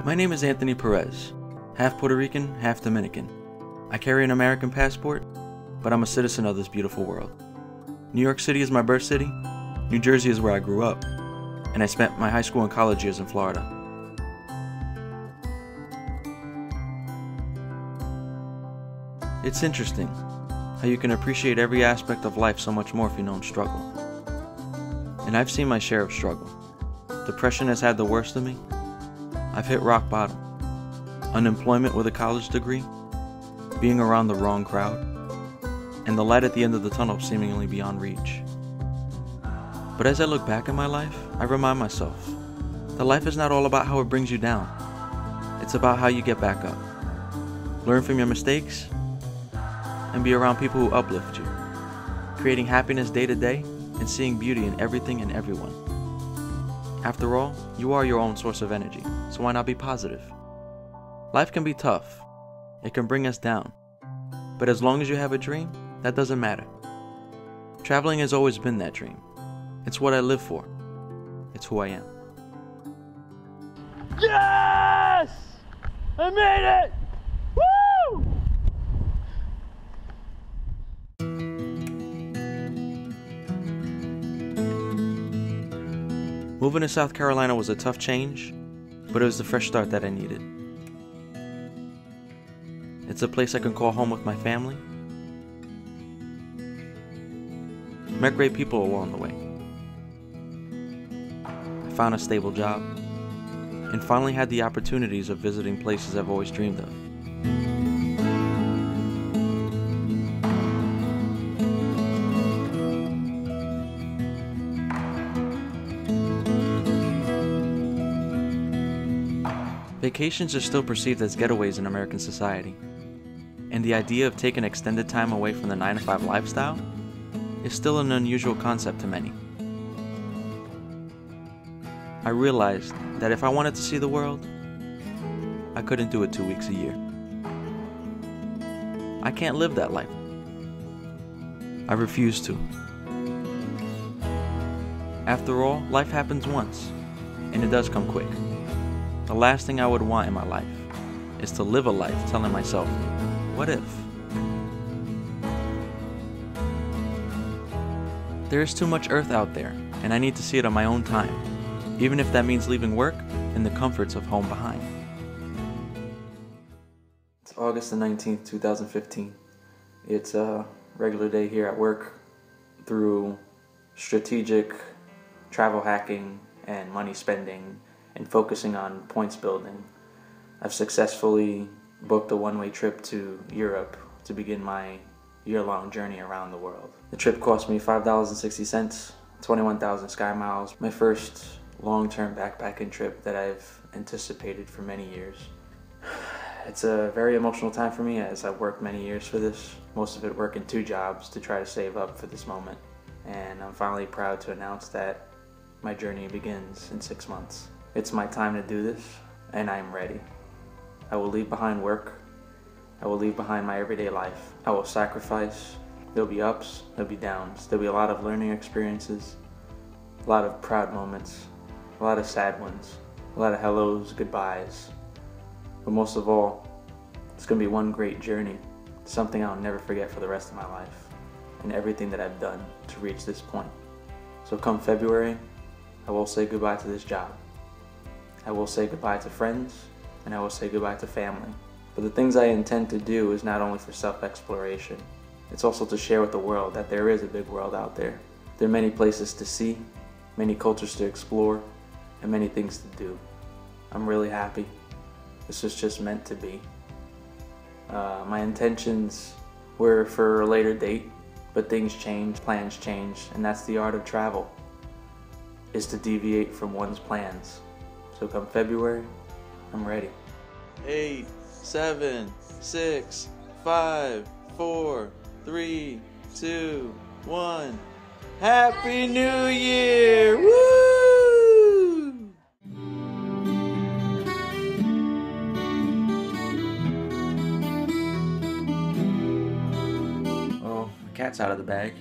My name is Anthony Perez, half Puerto Rican, half Dominican. I carry an American passport, but I'm a citizen of this beautiful world. New York City is my birth city, New Jersey is where I grew up, and I spent my high school and college years in Florida. It's interesting how you can appreciate every aspect of life so much more if you don't struggle. And I've seen my share of struggle. Depression has had the worst of me. I've hit rock bottom. Unemployment with a college degree, being around the wrong crowd, and the light at the end of the tunnel seemingly beyond reach. But as I look back at my life, I remind myself that life is not all about how it brings you down. It's about how you get back up. Learn from your mistakes, and be around people who uplift you, creating happiness day to day and seeing beauty in everything and everyone. After all, you are your own source of energy, so why not be positive? Life can be tough. It can bring us down. But as long as you have a dream, that doesn't matter. Traveling has always been that dream. It's what I live for. It's who I am. Yes! I made it! Woo! Moving to South Carolina was a tough change, but it was the fresh start that I needed. It's a place I can call home with my family. Met great people along the way. I found a stable job, and finally had the opportunities of visiting places I've always dreamed of. Vacations are still perceived as getaways in American society, and the idea of taking extended time away from the 9-to-5 lifestyle is still an unusual concept to many. I realized that if I wanted to see the world, I couldn't do it 2 weeks a year. I can't live that life. I refuse to. After all, life happens once, and it does come quick. The last thing I would want in my life is to live a life telling myself, what if? There is too much earth out there, and I need to see it on my own time, even if that means leaving work and the comforts of home behind. It's August the 19th, 2015. It's a regular day here at work. Through strategic travel hacking and money spending and focusing on points building, I've successfully booked a one-way trip to Europe to begin my year-long journey around the world. The trip cost me $5.60, 21,000 sky miles, my first long-term backpacking trip that I've anticipated for many years. It's a very emotional time for me as I've worked many years for this, most of it working 2 jobs to try to save up for this moment. And I'm finally proud to announce that my journey begins in 6 months. It's my time to do this, and I'm ready. I will leave behind work. I will leave behind my everyday life. I will sacrifice. There'll be ups, there'll be downs. There'll be a lot of learning experiences, a lot of proud moments, a lot of sad ones, a lot of hellos, goodbyes. But most of all, it's gonna be one great journey, something I'll never forget for the rest of my life, and everything that I've done to reach this point. So come February, I will say goodbye to this job. I will say goodbye to friends, and I will say goodbye to family. But the things I intend to do is not only for self-exploration, it's also to share with the world that there is a big world out there. There are many places to see, many cultures to explore, and many things to do. I'm really happy. This was just meant to be. My intentions were for a later date, but things change, plans change, and that's the art of travel, is to deviate from one's plans. So come February, I'm ready. 8, 7, 6, 5, 4, 3, 2, 1. Happy New Year! Woo! Oh, the cat's out of the bag.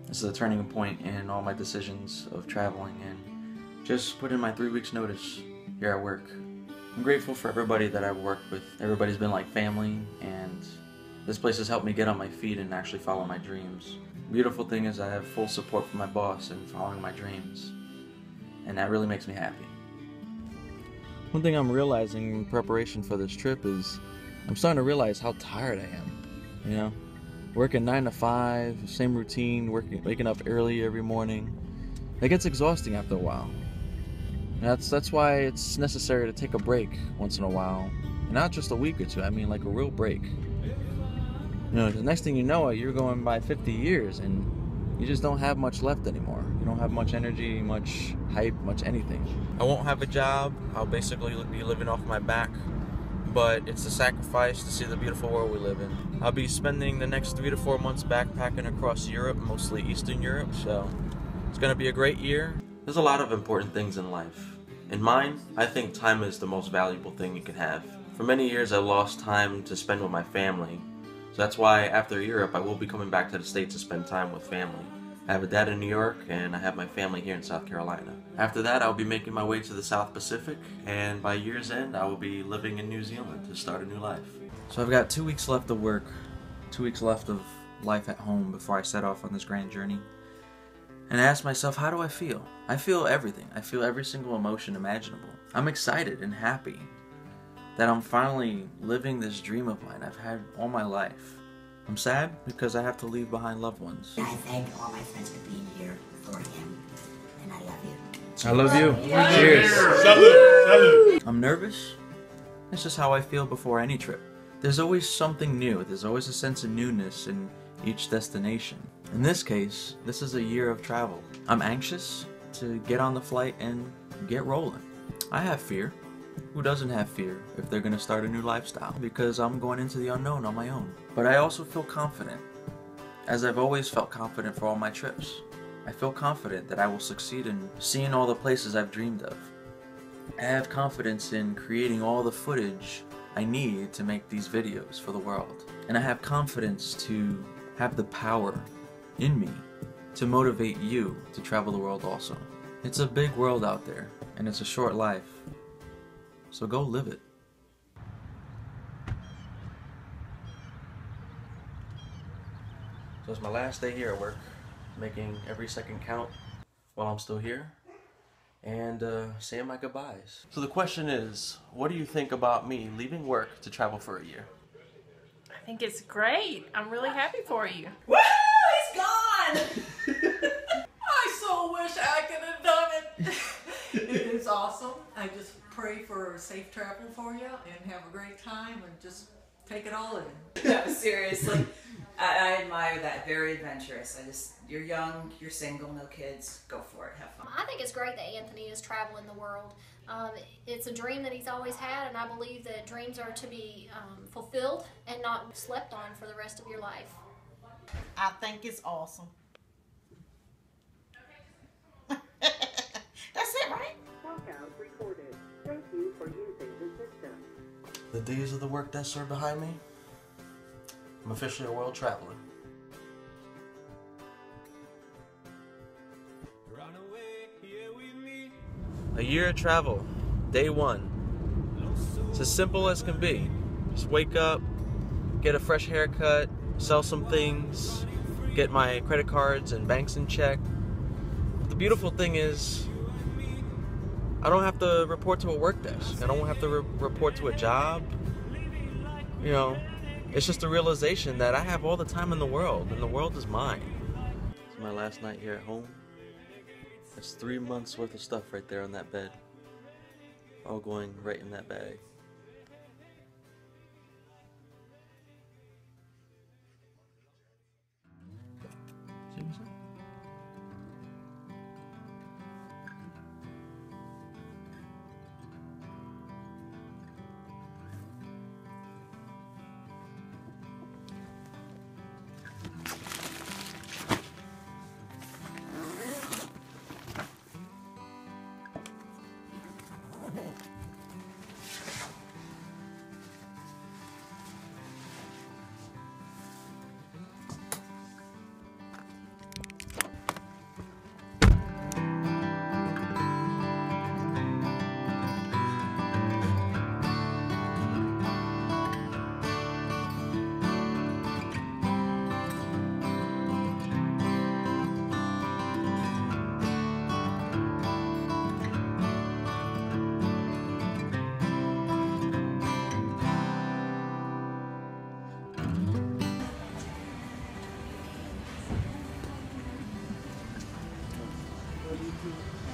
This is a turning point in all my decisions of traveling, and just put in my 3 weeks notice. here at work. I'm grateful for everybody that I've worked with. Everybody's been like family, and this place has helped me get on my feet and actually follow my dreams. The beautiful thing is I have full support from my boss in following my dreams, and that really makes me happy. One thing I'm realizing in preparation for this trip is I'm starting to realize how tired I am. You know, working 9 to 5, same routine, waking up early every morning. It gets exhausting after a while. That's why it's necessary to take a break once in a while. And not just a week or two, I mean like a real break. You know, the next thing you know, you're going by 50 years and you just don't have much left anymore. You don't have much energy, much hype, much anything. I won't have a job. I'll basically be living off my back. But it's a sacrifice to see the beautiful world we live in. I'll be spending the next 3 to 4 months backpacking across Europe, mostly Eastern Europe, so it's gonna be a great year. There's a lot of important things in life. In mine, I think time is the most valuable thing you can have. For many years, I lost time to spend with my family. So that's why after Europe, I will be coming back to the States to spend time with family. I have a dad in New York, and I have my family here in South Carolina. After that, I'll be making my way to the South Pacific, and by year's end, I will be living in New Zealand to start a new life. So I've got 2 weeks left of work, 2 weeks left of life at home before I set off on this grand journey. And I asked myself, how do I feel? I feel everything. I feel every single emotion imaginable. I'm excited and happy that I'm finally living this dream of mine I've had all my life. I'm sad because I have to leave behind loved ones. I thank all my friends for being here for him, and I love you. I love you. Cheers. Salute. I'm nervous. That's just how I feel before any trip. There's always something new. There's always a sense of newness in each destination. In this case, this is a year of travel. I'm anxious to get on the flight and get rolling. I have fear. Who doesn't have fear if they're gonna start a new lifestyle? Because I'm going into the unknown on my own. But I also feel confident, as I've always felt confident for all my trips. I feel confident that I will succeed in seeing all the places I've dreamed of. I have confidence in creating all the footage I need to make these videos for the world. And I have confidence to have the power in me to motivate you to travel the world also. It's a big world out there, and it's a short life. So go live it. So it's my last day here at work, making every second count while I'm still here, and saying my goodbyes. So the question is, what do you think about me leaving work to travel for a year? I think it's great. I'm really happy for you. Woo! He's gone! I so wish I could have done it. It is awesome. I just pray for safe travel for you and have a great time and just take it all in. No, seriously. I admire that. Very adventurous. You're young, you're single, no kids. Go for it. Have fun. I think it's great that Anthony is traveling the world. It's a dream that he's always had, and I believe that dreams are to be fulfilled and not slept on for the rest of your life. I think it's awesome. That's it, right? Workout recorded. Thank you for using the system. The days of the work desk are behind me. I'm officially a world traveler. A year of travel, day one. It's as simple as can be. Just wake up, get a fresh haircut, sell some things, get my credit cards and banks in check. But the beautiful thing is, I don't have to report to a work desk. I don't have to report to a job. You know, it's just a realization that I have all the time in the world, and the world is mine. It's my last night here at home. It's 3 months worth of stuff right there on that bed. All going right in that bag. See what's up? do it.